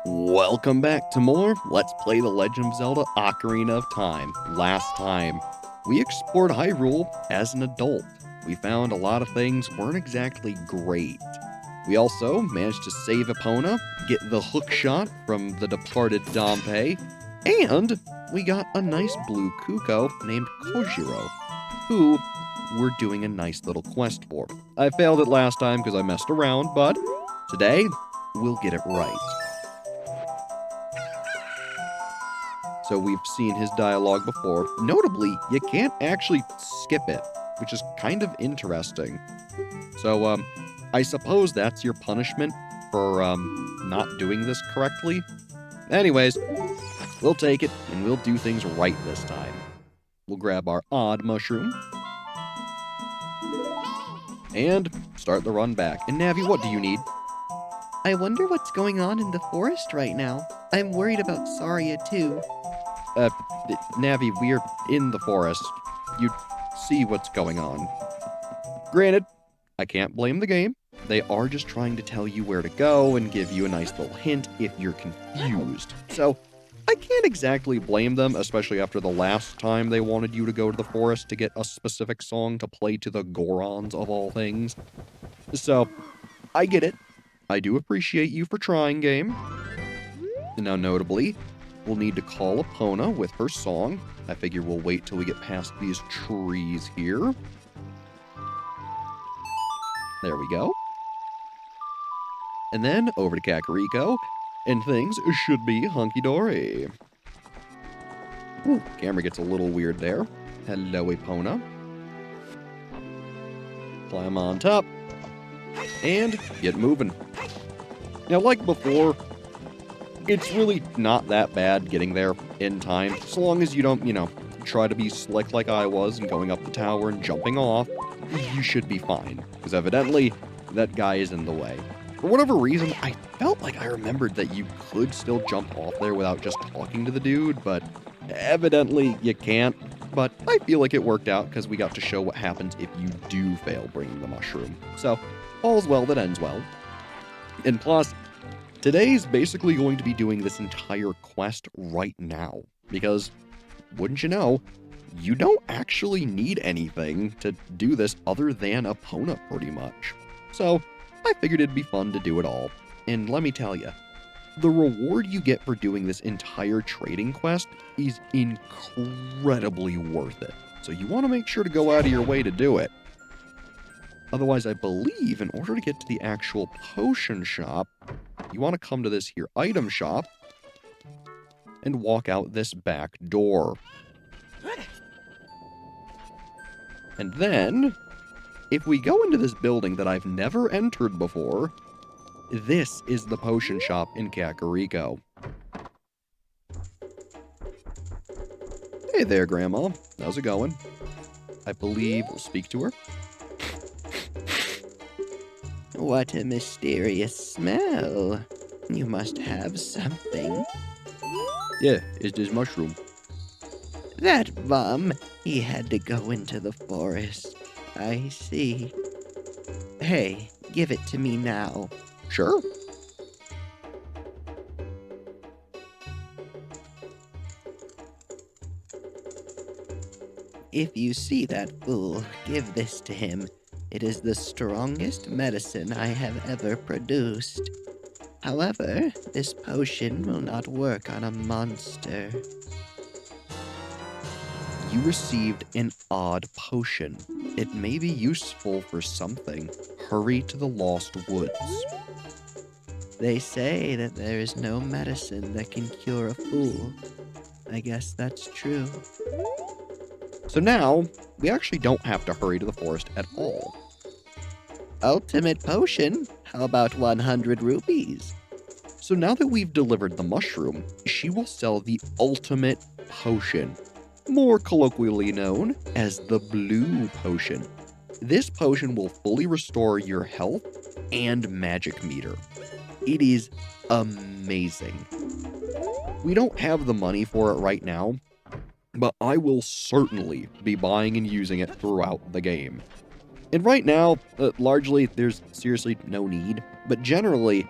Welcome back to more Let's Play The Legend of Zelda Ocarina of Time. Last time, we explored Hyrule as an adult. We found a lot of things weren't exactly great. We also managed to save Epona, get the hook shot from the departed Dompe, and we got a nice blue Kuko named Kojiro, who we're doing a nice little quest for. I failed it last time because I messed around, but today, we'll get it right. So we've seen his dialogue before. Notably, you can't actually skip it, which is kind of interesting. So, I suppose that's your punishment for, not doing this correctly. Anyways, we'll take it, and we'll do things right this time. We'll grab our odd mushroom, and start the run back. And Navi, what do you need? I wonder what's going on in the forest right now. I'm worried about Saria too. Navi, we're in the forest. You see what's going on. Granted, I can't blame the game. They are just trying to tell you where to go and give you a nice little hint if you're confused. So, I can't exactly blame them, especially after the last time they wanted you to go to the forest to get a specific song to play to the Gorons of all things. So, I get it. I do appreciate you for trying, game. Now, notably, we'll need to call Epona with her song. I figure we'll wait till we get past these trees here. There we go. And then over to Kakariko, and things should be hunky-dory. Ooh, camera gets a little weird there. Hello, Epona. Climb on top. And get moving. Now, like before, it's really not that bad getting there in time, so long as you don't, try to be slick like I was and going up the tower and jumping off, you should be fine, because evidently, that guy is in the way. For whatever reason, I felt like I remembered that you could still jump off there without just talking to the dude, but evidently you can't. But I feel like it worked out, because we got to show what happens if you do fail bringing the mushroom. So, all's well that ends well. And plus, today's basically going to be doing this entire quest right now, because, wouldn't you know, you don't actually need anything to do this other than Epona, pretty much. So, I figured it'd be fun to do it all. And let me tell you, the reward you get for doing this entire trading quest is incredibly worth it. So you want to make sure to go out of your way to do it. Otherwise, I believe in order to get to the actual potion shop, you want to come to this here item shop and walk out this back door. And then, if we go into this building that I've never entered before, this is the potion shop in Kakariko. Hey there, Grandma. How's it going? I believe we'll speak to her. What a mysterious smell. You must have something. Yeah, it's this mushroom. That bum, he had to go into the forest. I see. Hey, give it to me now. Sure. If you see that fool, give this to him. It is the strongest medicine I have ever produced. However, this potion will not work on a monster. You received an odd potion. It may be useful for something. Hurry to the Lost Woods. They say that there is no medicine that can cure a fool. I guess that's true. So now, we actually don't have to hurry to the forest at all. Ultimate potion? How about 100 rupees? So now that we've delivered the mushroom, she will sell the ultimate potion, more colloquially known as the blue potion. This potion will fully restore your health and magic meter. It is amazing. We don't have the money for it right now, but I will certainly be buying and using it throughout the game. And right now, largely, there's seriously no need, but generally,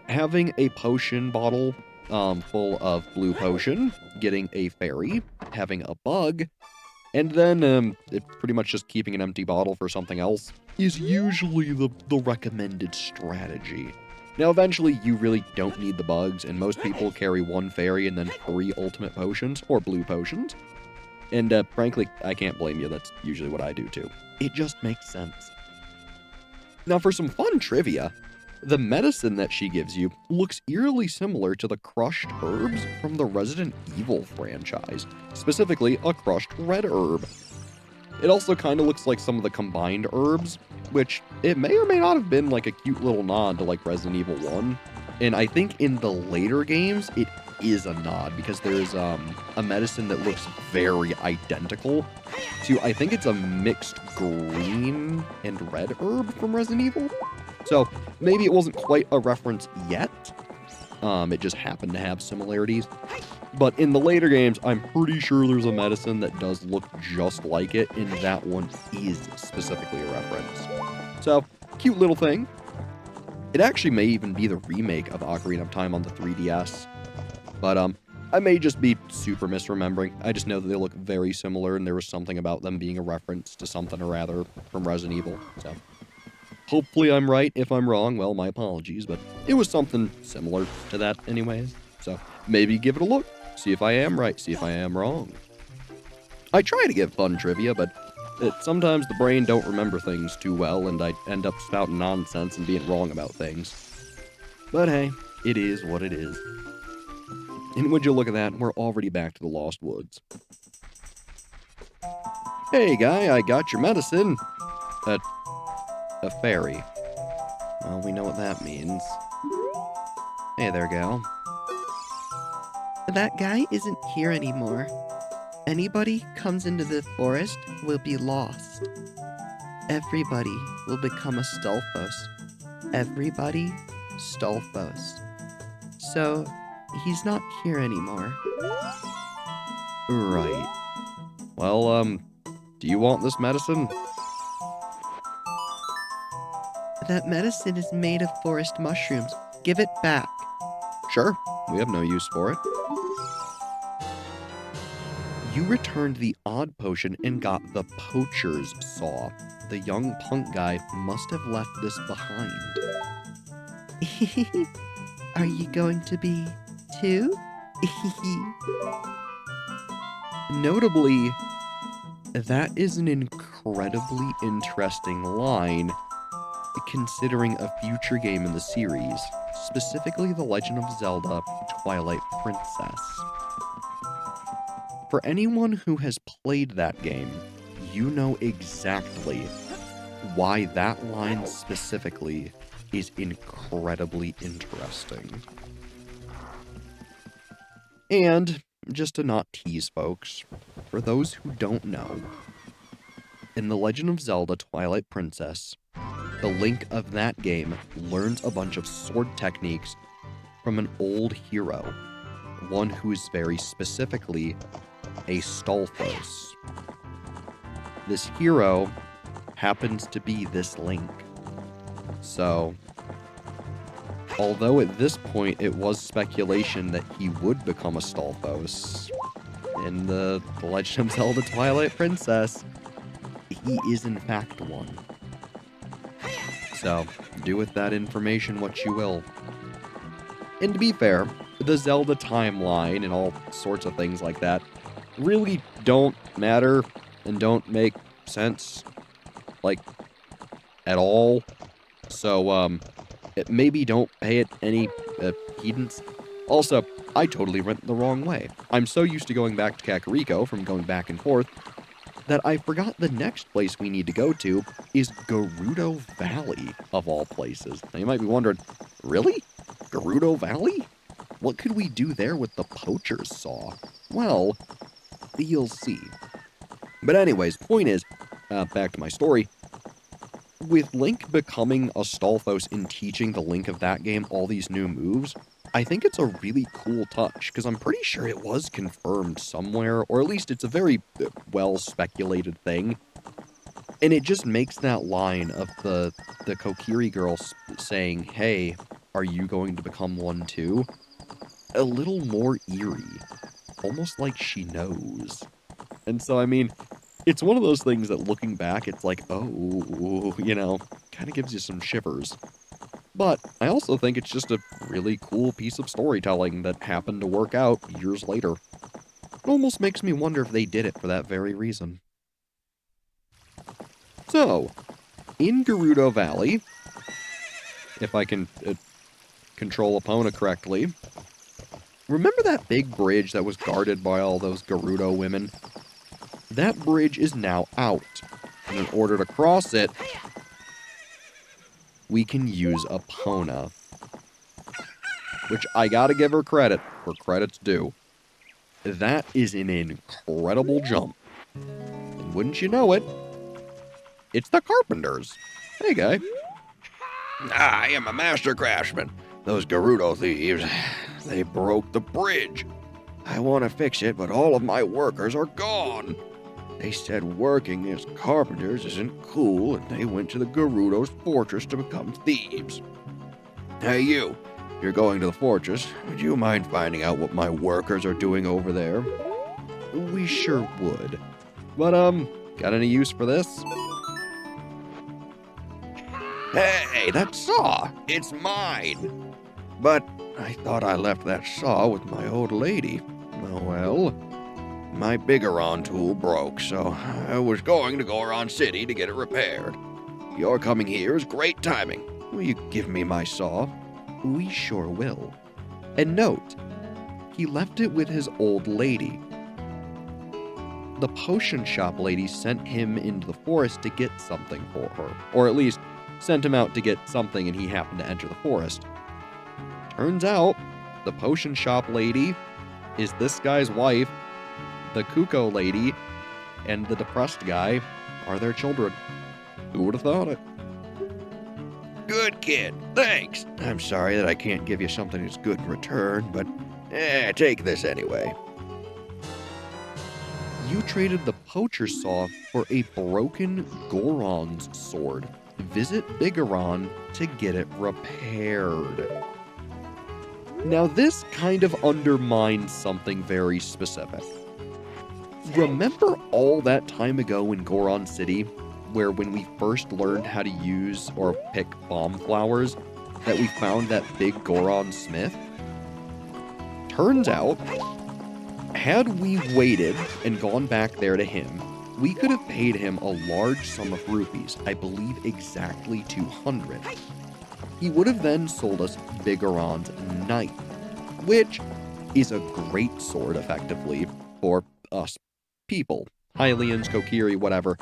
having a potion bottle full of blue potion, getting a fairy, having a bug, and then pretty much just keeping an empty bottle for something else is usually the recommended strategy. Now, eventually, you really don't need the bugs, and most people carry one fairy and then 3 ultimate potions, or blue potions. And frankly, I can't blame you, that's usually what I do too. It just makes sense. Now, for some fun trivia, the medicine that she gives you looks eerily similar to the crushed herbs from the Resident Evil franchise, specifically a crushed red herb. It also kind of looks like some of the combined herbs, which it may or may not have been like a cute little nod to like Resident Evil 1. And I think in the later games, it is a nod because there's a medicine that looks very identical to, I think it's a mixed green and red herb from Resident Evil. So maybe it wasn't quite a reference yet. It just happened to have similarities. But in the later games, I'm pretty sure there's a medicine that does look just like it, and that one is specifically a reference. So, cute little thing. It actually may even be the remake of Ocarina of Time on the 3DS. But I may just be super misremembering. I just know that they look very similar, and there was something about them being a reference to something or rather from Resident Evil. So, hopefully I'm right. If I'm wrong, well, my apologies, but it was something similar to that anyways. So, maybe give it a look. See if I am right, see if I am wrong. I try to give fun trivia, but sometimes the brain don't remember things too well, and I end up spouting nonsense and being wrong about things. But hey, it is what it is. And would you look at that, we're already back to the Lost Woods. Hey guy, I got your medicine. A fairy. Well, we know what that means. Hey there, gal. That guy isn't here anymore. Anybody comes into the forest will be lost. Everybody will become a Stolfos. Everybody Stolfos. So, he's not here anymore. Right. Well, do you want this medicine? That medicine is made of forest mushrooms. Give it back. Sure, we have no use for it. You returned the odd potion and got the poacher's saw. The young punk guy must have left this behind. Are you going to be too? Notably, that is an incredibly interesting line, considering a future game in the series, specifically The Legend of Zelda: Twilight Princess. For anyone who has played that game, you know exactly why that line specifically is incredibly interesting. And, just to not tease folks, for those who don't know, in The Legend of Zelda: Twilight Princess, the Link of that game learns a bunch of sword techniques from an old hero, one who is very specifically a Stolfos. This hero happens to be this Link. So, although at this point it was speculation that he would become a Stolfos, in the Legend of Zelda: Twilight Princess, he is in fact one. So, do with that information what you will. And to be fair, the Zelda timeline and all sorts of things like that really don't matter and don't make sense, like, at all. So, maybe don't pay it any heedance. Also, I totally went the wrong way. I'm so used to going back to Kakariko from going back and forth that I forgot the next place we need to go to is Gerudo Valley, of all places. Now you might be wondering, really? Gerudo Valley? What could we do there with the poacher's saw? Well, you'll see. But anyways, point is, back to my story, with Link becoming a Stolfos and teaching the Link of that game all these new moves, I think it's a really cool touch, because I'm pretty sure it was confirmed somewhere, or at least it's a very well-speculated thing. And it just makes that line of the Kokiri girl saying, hey, are you going to become one too? A little more eerie. Almost like she knows. And so, I mean, it's one of those things that looking back, it's like, oh, kind of gives you some shivers. But I also think it's just a really cool piece of storytelling that happened to work out years later. It almost makes me wonder if they did it for that very reason. So, in Gerudo Valley, if I can control Epona correctly, remember that big bridge that was guarded by all those Gerudo women? That bridge is now out. And in order to cross it, we can use Epona. Which I gotta give her credit, where credit's due. That is an incredible jump. And wouldn't you know it, it's the Carpenters. Hey, guy. I am a master craftsman. Those Gerudo thieves, they broke the bridge. I want to fix it, but all of my workers are gone. They said working as carpenters isn't cool, and they went to the Gerudo's fortress to become thieves. Hey, you. If you're going to the fortress, would you mind finding out what my workers are doing over there? We sure would. But, got any use for this? Hey, that saw! It's mine! But I thought I left that saw with my old lady. Oh well. My Bigaron tool broke, so I was going to Goron City to get it repaired. Your coming here is great timing. Will you give me my saw? We sure will. And note, he left it with his old lady. The potion shop lady sent him into the forest to get something for her. Or at least, sent him out to get something and he happened to enter the forest. Turns out, the potion shop lady is this guy's wife, the Kuko lady, and the depressed guy are their children. Who would have thought it? Good kid, thanks. I'm sorry that I can't give you something that's good in return, but take this anyway. You traded the poacher's saw for a broken Goron's sword. Visit Bigaron to get it repaired. Now this kind of undermines something very specific. Remember all that time ago in Goron City, where when we first learned how to use or pick bomb flowers, that we found that big Goron smith? Turns out, had we waited and gone back there to him, we could have paid him a large sum of rupees, I believe exactly 200. He would have then sold us Bigaron's knife, which is a great sword effectively for us people. Hylians, Kokiri, whatever.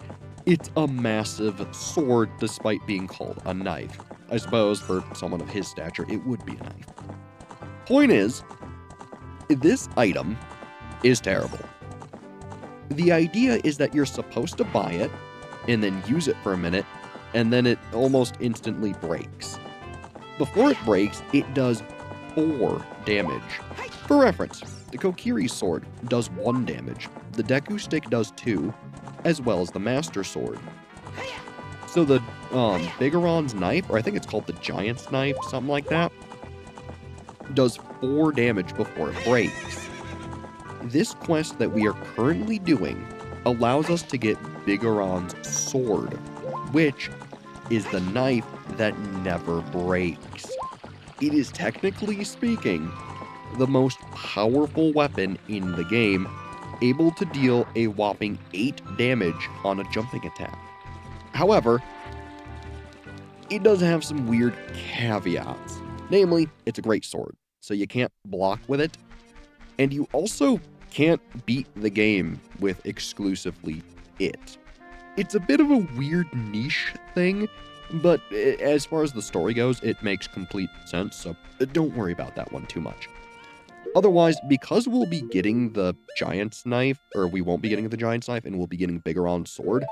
It's a massive sword despite being called a knife. I suppose for someone of his stature, it would be a knife. Point is, this item is terrible. The idea is that you're supposed to buy it and then use it for a minute, and then it almost instantly breaks. Before it breaks, it does 4 damage. For reference, the Kokiri sword does 1 damage, the Deku stick does 2, as well as the Master Sword. So the Bigaron's knife, or I think it's called the Giant's knife, something like that, does 4 damage before it breaks. This quest that we are currently doing allows us to get Bigaron's sword, which is the knife that never breaks. It is technically speaking the most powerful weapon in the game, able to deal a whopping 8 damage on a jumping attack. However, it does have some weird caveats. Namely, it's a great sword, so you can't block with it, and you also can't beat the game with exclusively it. It's a bit of a weird niche thing, but as far as the story goes, it makes complete sense, so don't worry about that one too much. Otherwise, because we'll be getting the Giant's knife, or we won't be getting the Giant's knife, and we'll be getting Bigaron's sword,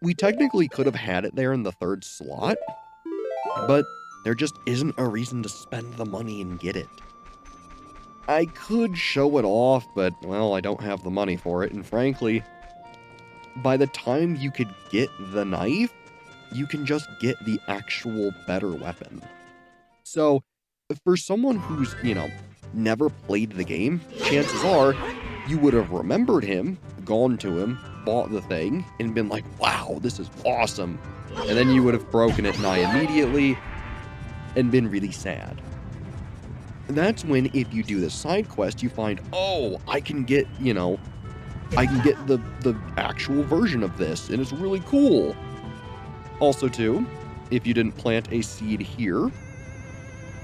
we technically could have had it there in the 3rd slot, but there just isn't a reason to spend the money and get it. I could show it off, but, well, I don't have the money for it, and frankly, by the time you could get the knife, you can just get the actual better weapon. So, For someone who's, never played the game, chances are you would have remembered him, gone to him, bought the thing, and been like, wow, this is awesome. And then you would have broken it nigh immediately and been really sad. That's when, if you do the side quest, you find, oh, I can get the actual version of this, and it's really cool. Also, too, if you didn't plant a seed here,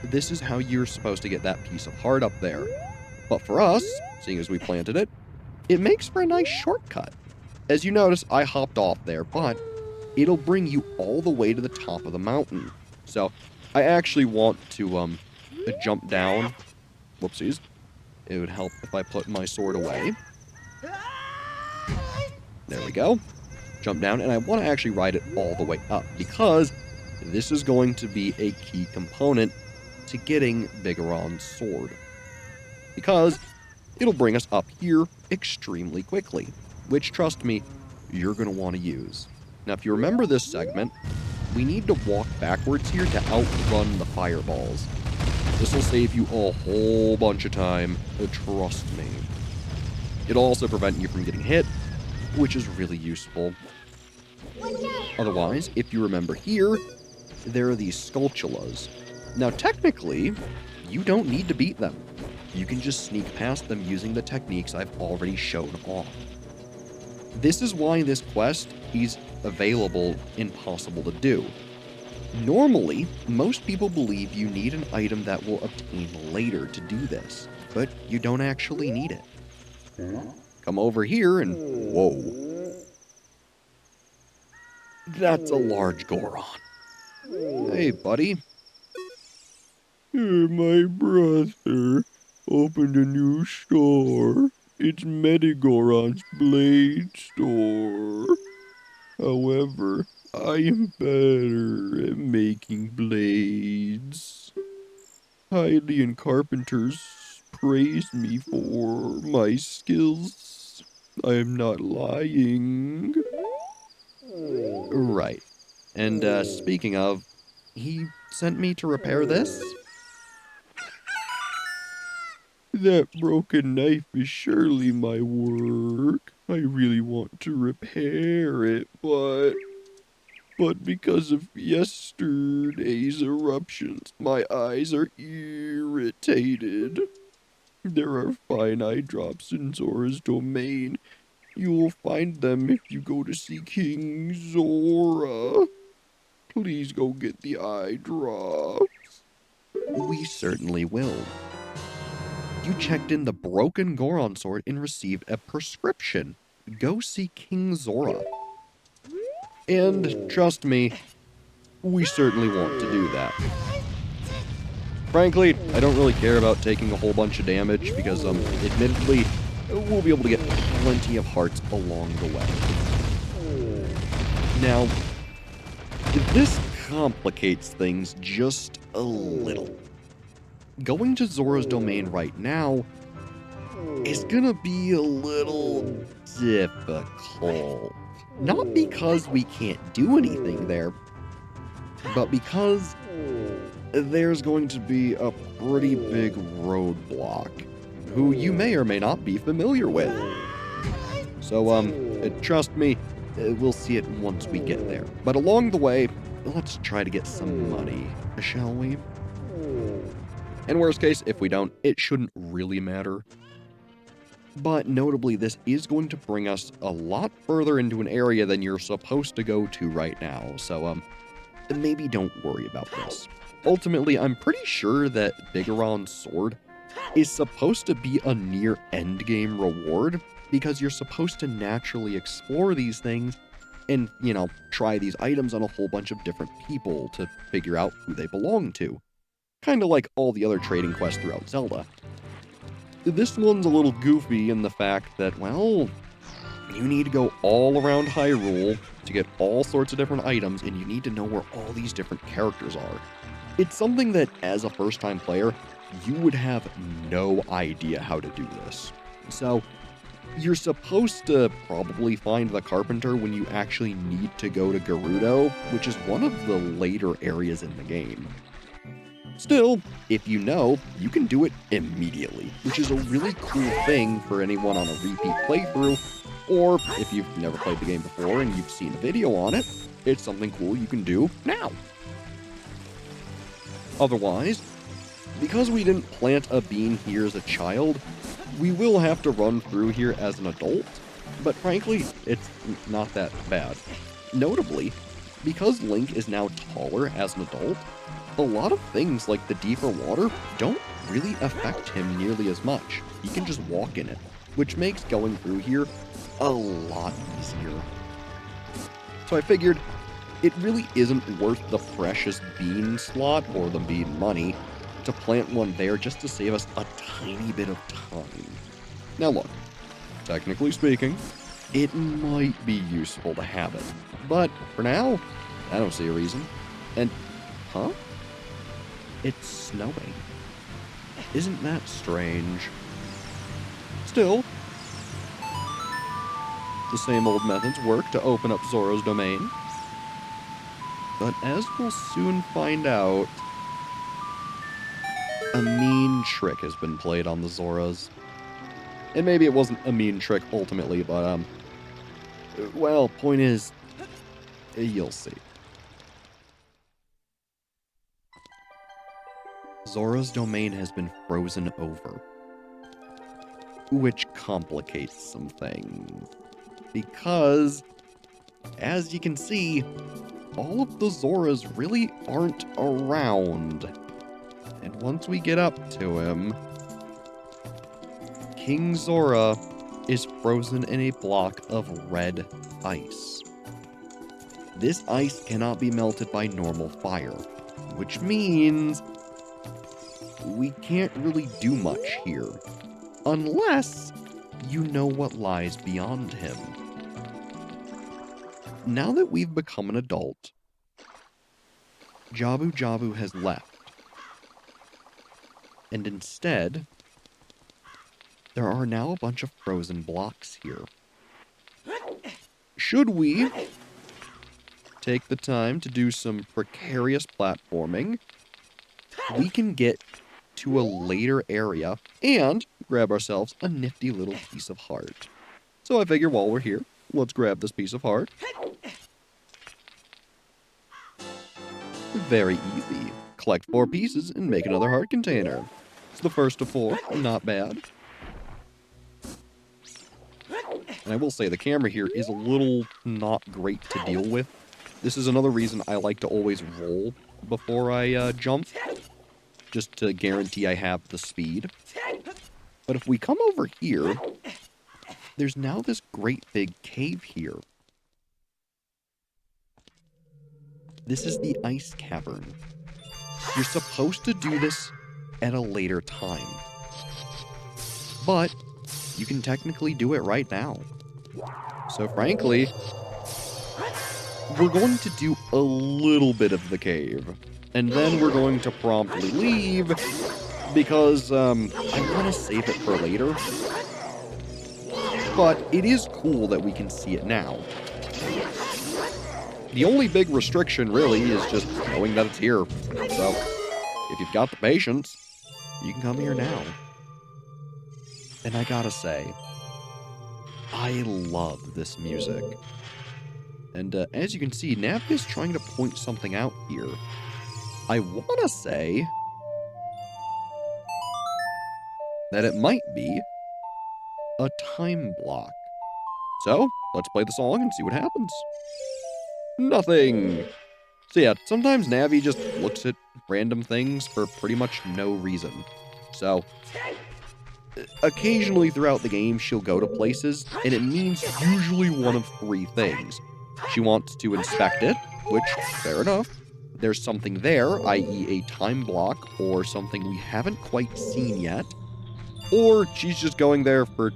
this is how you're supposed to get that piece of heart up there. But for us, seeing as we planted it, it makes for a nice shortcut. As you notice, I hopped off there, but it'll bring you all the way to the top of the mountain. So, I actually want to jump down. Whoopsies. It would help if I put my sword away. There we go. Jump down, and I want to actually ride it all the way up, because this is going to be a key component to getting Bigoron's sword. Because it'll bring us up here extremely quickly, which, trust me, you're going to want to use. Now, if you remember this segment, we need to walk backwards here to outrun the fireballs. This will save you a whole bunch of time, trust me. It'll also prevent you from getting hit, which is really useful. Otherwise, if you remember here, there are these sculptulas. Now, technically, you don't need to beat them. You can just sneak past them using the techniques I've already shown off. This is why this quest is available impossible to do. Normally, most people believe you need an item that will obtain later to do this, but you don't actually need it. Come over here and whoa. That's a large Goron. Hey, buddy. My brother opened a new store. It's Medigoron's Blade Store. However, I am better at making blades. Hylian carpenters praised me for my skills. I am not lying. Right. And speaking of, he sent me to repair this? That broken knife is surely my work. I really want to repair it, but because of yesterday's eruptions, my eyes are irritated. There are fine eye drops in Zora's domain. You will find them if you go to see King Zora. Please go get the eye drops. We certainly will. You checked in the broken Goron sword and received a prescription. Go see King Zora. And trust me, we certainly want to do that. Frankly, I don't really care about taking a whole bunch of damage because, admittedly, we'll be able to get plenty of hearts along the way. Now, this complicates things just a little. Going to Zora's domain right now is gonna be a little difficult. Not because we can't do anything there, but because there's going to be a pretty big roadblock, who you may or may not be familiar with. So, trust me, we'll see it once we get there. But along the way, let's try to get some money, shall we? In worst case, if we don't, it shouldn't really matter. But notably, this is going to bring us a lot further into an area than you're supposed to go to right now, so maybe don't worry about this. Ultimately, I'm pretty sure that Bigoron's sword is supposed to be a near endgame reward, because you're supposed to naturally explore these things and, try these items on a whole bunch of different people to figure out who they belong to. Kind of like all the other trading quests throughout Zelda. This one's a little goofy in the fact that, well, you need to go all around Hyrule to get all sorts of different items, and you need to know where all these different characters are. It's something that, as a first-time player, you would have no idea how to do this. So, you're supposed to probably find the carpenter when you actually need to go to Gerudo, which is one of the later areas in the game. Still, if you know, you can do it immediately, which is a really cool thing for anyone on a repeat playthrough, or if you've never played the game before and you've seen a video on it, it's something cool you can do now. Otherwise, because we didn't plant a bean here as a child, we will have to run through here as an adult, but frankly, it's not that bad. Notably, because Link is now taller as an adult, a lot of things like the deeper water don't really affect him nearly as much. He can just walk in it, which makes going through here a lot easier. So I figured it really isn't worth the precious bean slot or the bean money to plant one there just to save us a tiny bit of time. Now look, technically speaking, it might be useful to have it, but for now, I don't see a reason. And, huh? It's snowing. Isn't that strange? Still, the same old methods work to open up Zora's domain. But as we'll soon find out, a mean trick has been played on the Zoras. And maybe it wasn't a mean trick ultimately, but, well, point is, you'll see. Zora's domain has been frozen over, which complicates some things. Because, as you can see, all of the Zoras really aren't around. And once we get up to him, King Zora is frozen in a block of red ice. This ice cannot be melted by normal fire, which means we can't really do much here, unless you know what lies beyond him. Now that we've become an adult, Jabu Jabu has left, and instead, there are now a bunch of frozen blocks here. Should we take the time to do some precarious platforming, we can get to a later area and grab ourselves a nifty little piece of heart. So I figure while we're here, let's grab this piece of heart. Very easy. Collect 4 pieces and make another heart container. It's the first of 4, not bad. And I will say the camera here is a little not great to deal with. This is another reason I like to always roll before I jump, just to guarantee I have the speed. But if we come over here, there's now this great big cave here. This is the Ice Cavern. You're supposed to do this at a later time, but you can technically do it right now. So frankly, we're going to do a little bit of the cave, and then we're going to promptly leave, because I want to save it for later. But it is cool that we can see it now. The only big restriction, really, is just knowing that it's here. So, if you've got the patience, you can come here now. And I gotta say, I love this music. And as you can see, Navi is trying to point something out here. I want to say that it might be a time block. So, let's play the song and see what happens. Nothing! So yeah, sometimes Navi just looks at random things for pretty much no reason. So, occasionally throughout the game, she'll go to places, and it means usually one of 3 things. She wants to inspect it, which, fair enough. There's something there, i.e. a time block, or something we haven't quite seen yet. Or she's just going there for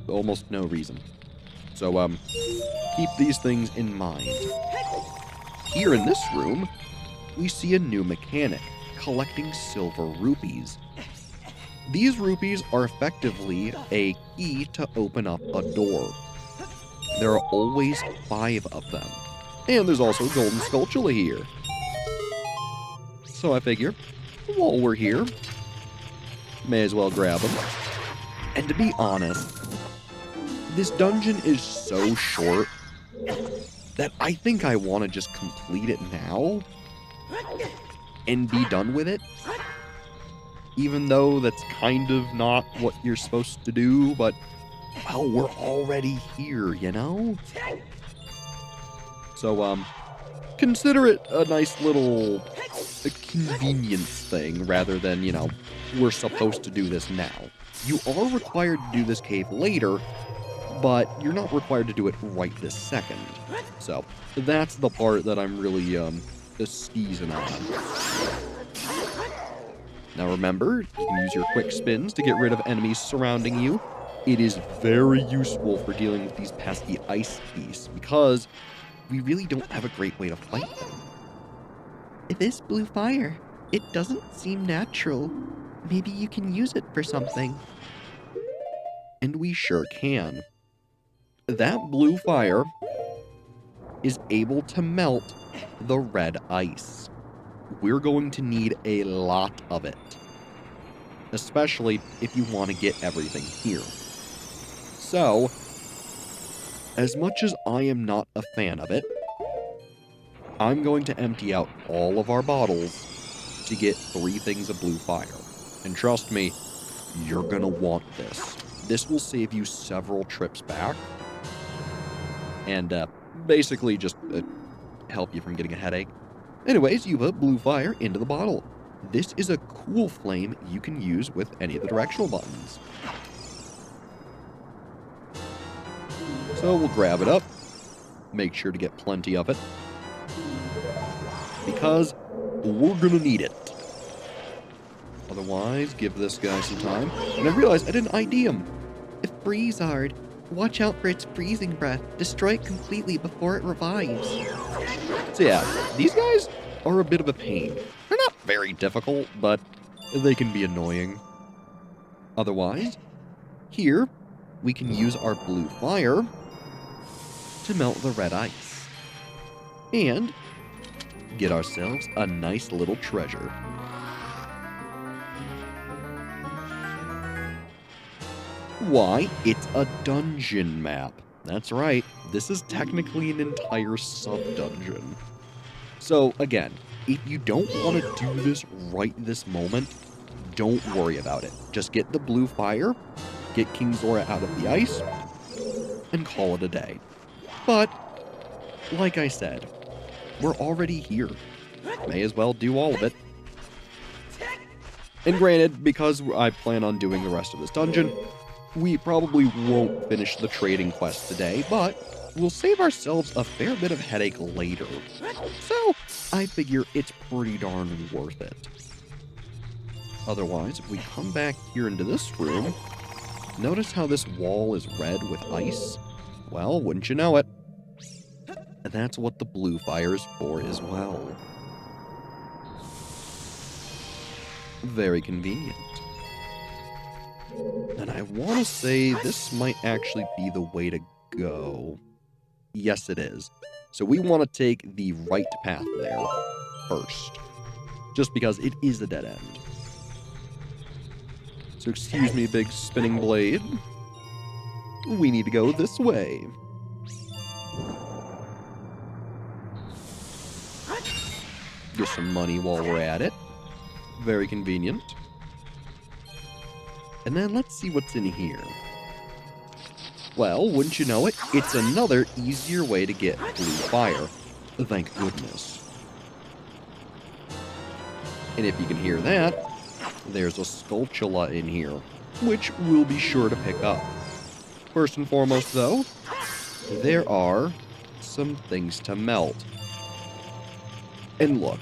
almost no reason. So, keep these things in mind. Here in this room, we see a new mechanic, collecting silver rupees. These rupees are effectively a key to open up a door. There are always 5 of them. And there's also a golden skulltula here. So I figure, while we're here, may as well grab them. And to be honest, this dungeon is so short that I think I want to just complete it now and be done with it. Even though that's kind of not what you're supposed to do, but, well, we're already here, you know? So, consider it a nice little convenience thing rather than, you know, we're supposed to do this now. You are required to do this cave later, but you're not required to do it right this second. So, that's the part that I'm really, skeezing on. Now remember, you can use your quick spins to get rid of enemies surrounding you. It is very useful for dealing with these pesky ice beasts, because we really don't have a great way to fight them. This blue fire, it doesn't seem natural. Maybe you can use it for something. And we sure can. That blue fire is able to melt the red ice. We're going to need a lot of it, especially if you want to get everything here. So, as much as I am not a fan of it, I'm going to empty out all of our bottles to get 3 things of blue fire. And trust me, you're gonna want this. This will save you several trips back, and basically just help you from getting a headache. Anyways, you put blue fire into the bottle. This is a cool flame you can use with any of the directional buttons. So we'll grab it up. Make sure to get plenty of it, because we're gonna need it. Otherwise, give this guy some time. And I realized I didn't ID him. Freeze hard. Watch out for its freezing breath. Destroy it completely before it revives. So yeah, these guys are a bit of a pain. They're not very difficult, but they can be annoying. Otherwise, here, we can use our blue fire to melt the red ice. And get ourselves a nice little treasure. Why, it's a dungeon map. That's right, this is technically an entire sub-dungeon. So again, if you don't want to do this right this moment, don't worry about it. Just get the blue fire, get King Zora out of the ice, and call it a day. But, like I said, we're already here. May as well do all of it. And granted, because I plan on doing the rest of this dungeon, we probably won't finish the trading quest today, but we'll save ourselves a fair bit of headache later. So, I figure it's pretty darn worth it. Otherwise, if we come back here into this room, notice how this wall is red with ice? Well, wouldn't you know it? That's what the blue fire is for as well. Very convenient. And I want to say this might actually be the way to go. Yes, it is. So we want to take the right path there first, just because it is a dead end. So excuse me, big spinning blade. We need to go this way. Get some money while we're at it. Very convenient. And then let's see what's in here. Well, wouldn't you know it, it's another easier way to get blue fire. Thank goodness. And if you can hear that, there's a Skulltula in here, which we'll be sure to pick up. First and foremost, though, there are some things to melt. And look,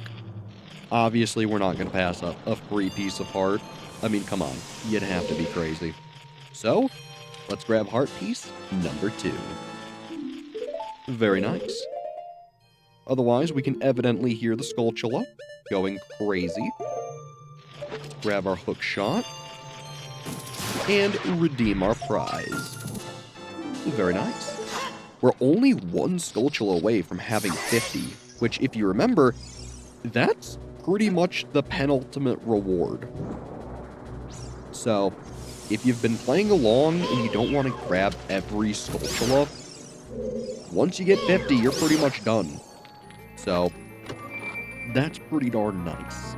obviously we're not going to pass up a free piece of heart. I mean, come on, you'd have to be crazy. So, let's grab heart piece number 2. Very nice. Otherwise, we can evidently hear the Skulltula going crazy. Grab our hook shot. And redeem our prize. Very nice. We're only 1 Skulltula away from having 50, which, if you remember, that's pretty much the penultimate reward. So, if you've been playing along and you don't want to grab every Skulltula, once you get 50, you're pretty much done. So, that's pretty darn nice.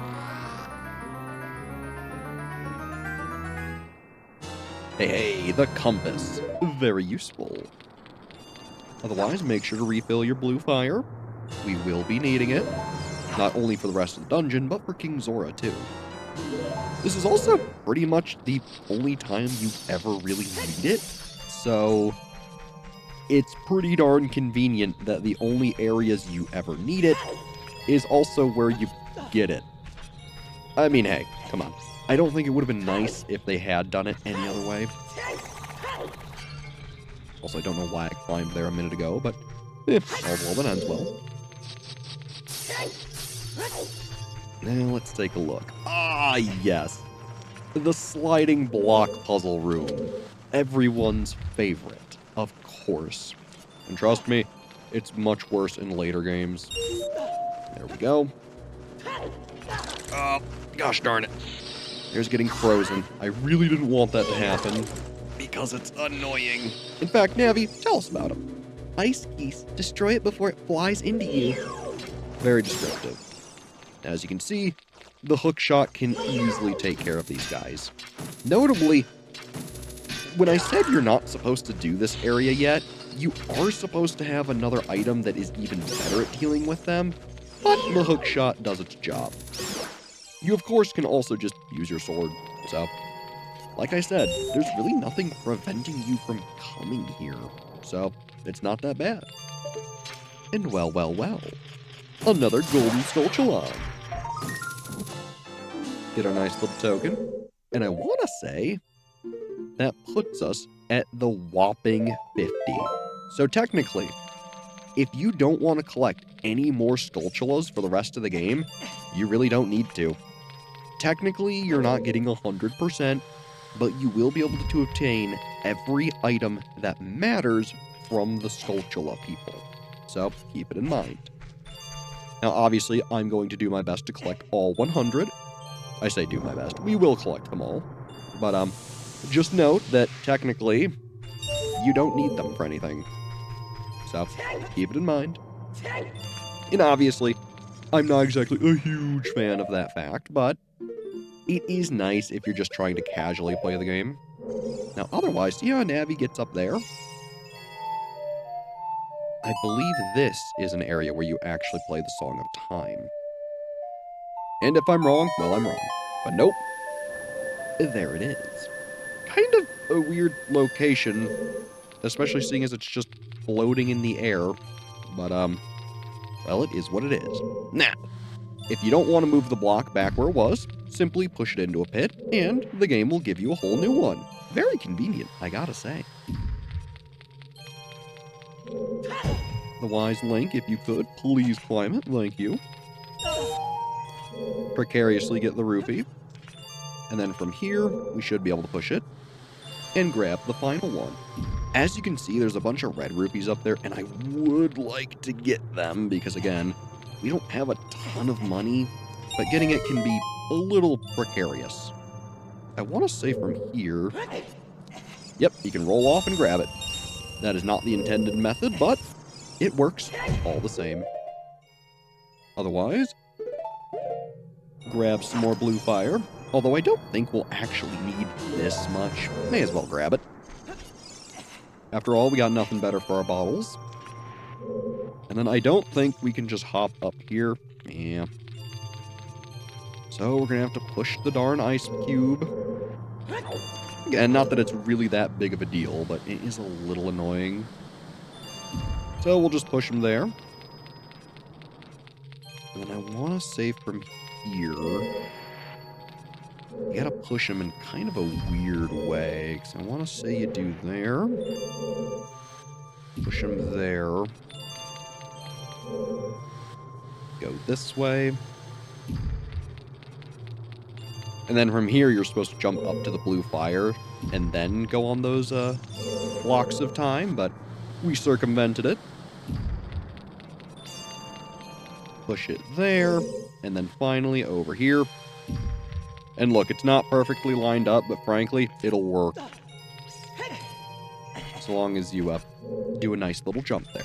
Hey, the compass. Very useful. Otherwise, make sure to refill your blue fire. We will be needing it. Not only for the rest of the dungeon, but for King Zora, too. This is also pretty much the only time you ever really need it. So, it's pretty darn convenient that the only areas you ever need it is also where you get it. I mean, hey, come on. I don't think it would have been nice if they had done it any other way. Also, I don't know why I climbed there a minute ago, but all well that ends well. Now, let's take a look. Ah, yes. The sliding block puzzle room. Everyone's favorite, of course. And trust me, it's much worse in later games. There we go. Oh, gosh darn it. Here's getting frozen. I really didn't want that to happen, because it's annoying. In fact, Navi, tell us about him. Ice geese. Destroy it before it flies into you. Very descriptive. As you can see, the hook shot can easily take care of these guys. Notably, when I said you're not supposed to do this area yet, you are supposed to have another item that is even better at dealing with them, but the hook shot does its job. You, of course, can also just use your sword, so, like I said, there's really nothing preventing you from coming here, so it's not that bad. And well, well, well, another golden Skulltula. Get our nice little token, and I want to say that puts us at the whopping 50. So technically, if you don't want to collect any more Skulltulas for the rest of the game, you really don't need to. Technically, you're not getting 100%, but you will be able to obtain every item that matters from the Skulltula people. So keep it in mind. Now, obviously, I'm going to do my best to collect all 100. I say do my best. We will collect them all. But, just note that technically, you don't need them for anything. So, keep it in mind. And obviously, I'm not exactly a huge fan of that fact, but it is nice if you're just trying to casually play the game. Now, otherwise, see how Navi gets up there? I believe this is an area where you actually play the Song of Time. And if I'm wrong, well, I'm wrong. But nope. There it is. Kind of a weird location, especially seeing as it's just floating in the air. But, well, it is what it is. Now, if you don't want to move the block back where it was, simply push it into a pit, and the game will give you a whole new one. Very convenient, I gotta say. The wise Link, if you could, please climb it. Thank you. Precariously get the rupee. And then from here, we should be able to push it and grab the final one. As you can see, there's a bunch of red rupees up there, and I would like to get them because, again, we don't have a ton of money, but getting it can be a little precarious. I want to say from here... Yep, you can roll off and grab it. That is not the intended method, but it works all the same. Otherwise, grab some more blue fire. Although I don't think we'll actually need this much. May as well grab it. After all, we got nothing better for our bottles. And then I don't think we can just hop up here. Yeah. So we're gonna have to push the darn ice cube. Again, not that it's really that big of a deal, but it is a little annoying. So we'll just push him there. And then I want to say from here... You gotta push him in kind of a weird way, because I want to say you do there. Push him there. Go this way. And then from here, you're supposed to jump up to the blue fire, and then go on those, blocks of time, but we circumvented it. push it there, and then finally over here. And look, it's not perfectly lined up, but frankly, it'll work. As long as you do a nice little jump there.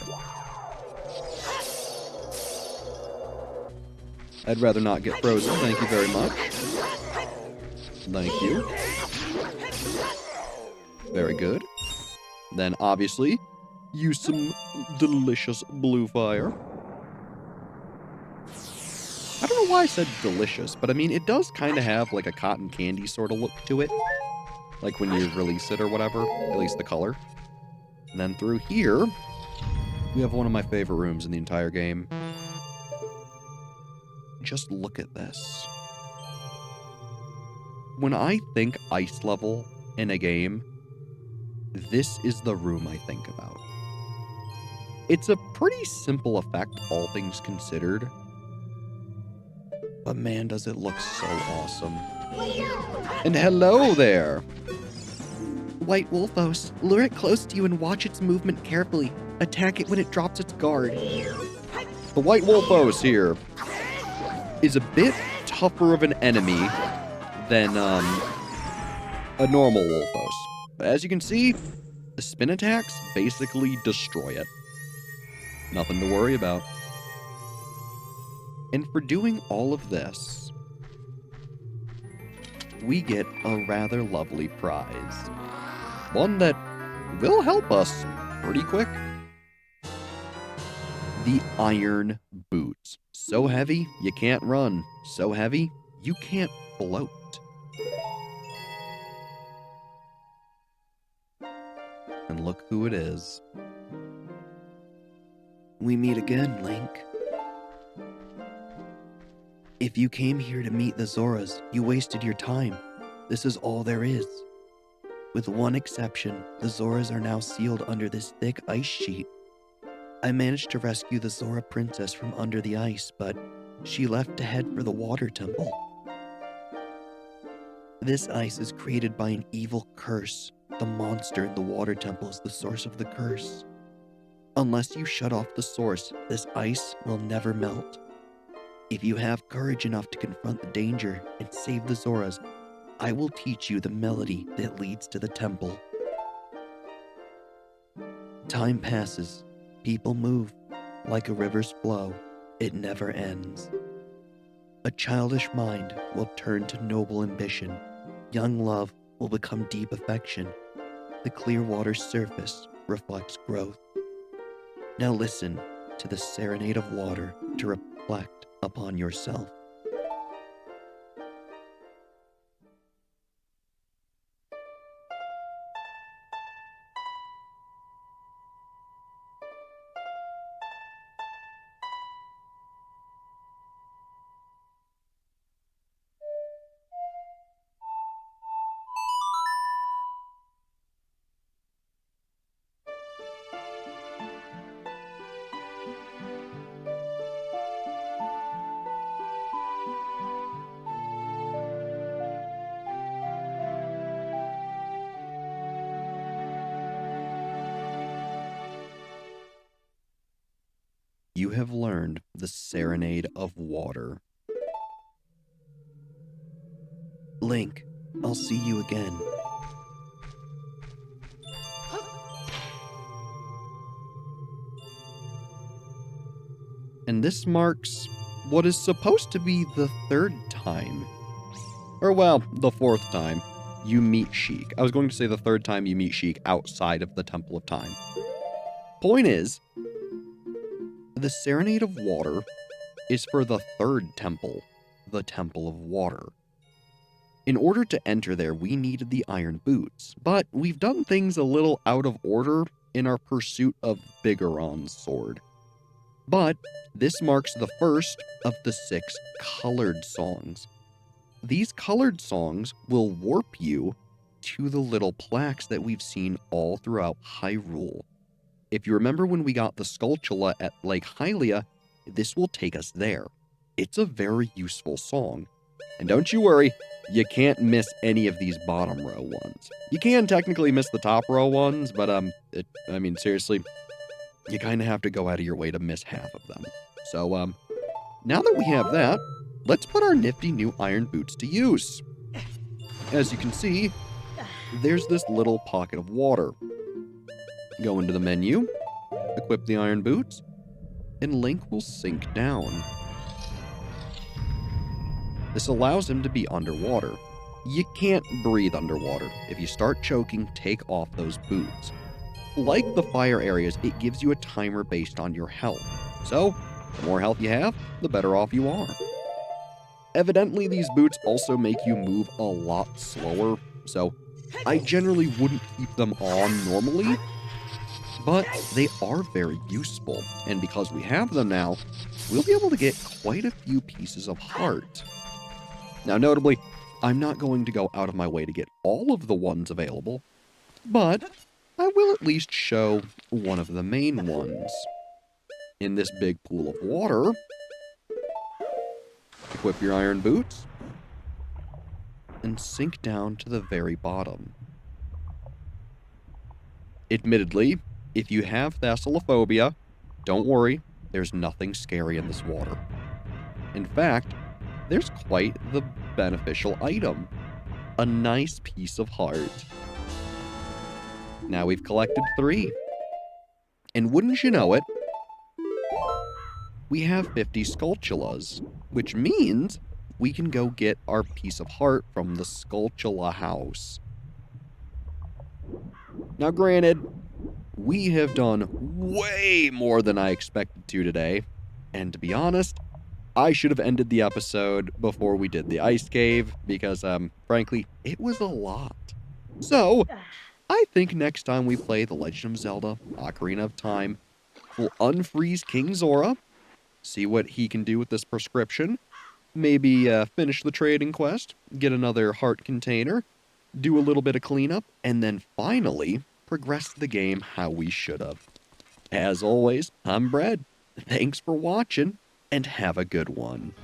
I'd rather not get frozen, thank you very much. Thank you. Very good. Then, obviously, use some delicious blue fire. I don't know why I said delicious, but I mean, it does kind of have like a cotton candy sort of look to it. Like when you release it or whatever, at least the color. And then through here, we have one of my favorite rooms in the entire game. Just look at this. When I think ice level in a game, this is the room I think about. It's a pretty simple effect, all things considered. But man, does it look so awesome. And hello there! White Wolfos, lure it close to you and watch its movement carefully. Attack it when it drops its guard. The White Wolfos here is a bit tougher of an enemy than a normal Wolfos. But as you can see, the spin attacks basically destroy it. Nothing to worry about. And for doing all of this, we get a rather lovely prize. One that will help us pretty quick. The iron boots. So heavy, you can't run. So heavy, you can't float. And look who it is. We meet again, Link. If you came here to meet the Zoras, you wasted your time. This is all there is. With one exception, the Zoras are now sealed under this thick ice sheet. I managed to rescue the Zora princess from under the ice, but she left to head for the water temple. This ice is created by an evil curse. The monster in the water temple is the source of the curse. Unless you shut off the source, this ice will never melt. If you have courage enough to confront the danger and save the Zoras, I will teach you the melody that leads to the temple. Time passes. People move. Like a river's flow, it never ends. A childish mind will turn to noble ambition. Young love will become deep affection. The clear water's surface reflects growth. Now listen to the serenade of water to reflect upon yourself. You have learned the Serenade of Water. Link, I'll see you again. And this marks what is supposed to be the third time, or well, the fourth time you meet Sheik. I was going to say the third time you meet Sheik outside of the Temple of Time. Point is, the Serenade of Water is for the third temple, the Temple of Water. In order to enter there, we needed the iron boots, but we've done things a little out of order in our pursuit of Bigoron's sword. But this marks the first of the 6 colored songs. These colored songs will warp you to the little plaques that we've seen all throughout Hyrule. If you remember when we got the Skulltula at Lake Hylia, this will take us there. It's a very useful song. And don't you worry, you can't miss any of these bottom row ones. You can technically miss the top row ones, but I mean, seriously, you kind of have to go out of your way to miss half of them. So, Now that we have that, let's put our nifty new iron boots to use. As you can see, there's this little pocket of water. Go into the menu, equip the iron boots, and Link will sink down. This allows him to be underwater. You can't breathe underwater. If you start choking, take off those boots. Like the fire areas, it gives you a timer based on your health. So, the more health you have, the better off you are. Evidently, these boots also make you move a lot slower, so I generally wouldn't keep them on normally, but they are very useful, and because we have them now, we'll be able to get quite a few pieces of heart. Now, notably, I'm not going to go out of my way to get all of the ones available, but I will at least show one of the main ones. In this big pool of water, equip your iron boots, and sink down to the very bottom. Admittedly, if you have thalassophobia, don't worry, there's nothing scary in this water. In fact, there's quite the beneficial item. A nice piece of heart. Now we've collected 3. And wouldn't you know it, we have 50 Skulltulas, which means we can go get our piece of heart from the Skulltula house. Now granted, we have done way more than I expected to today, and to be honest, I should have ended the episode before we did the ice cave, because, frankly, it was a lot. So, I think next time we play The Legend of Zelda Ocarina of Time, we'll unfreeze King Zora, see what he can do with this prescription, maybe finish the trading quest, get another heart container, do a little bit of cleanup, and then finally progress the game how we should have. As always, I'm Brad. Thanks for watching, and have a good one.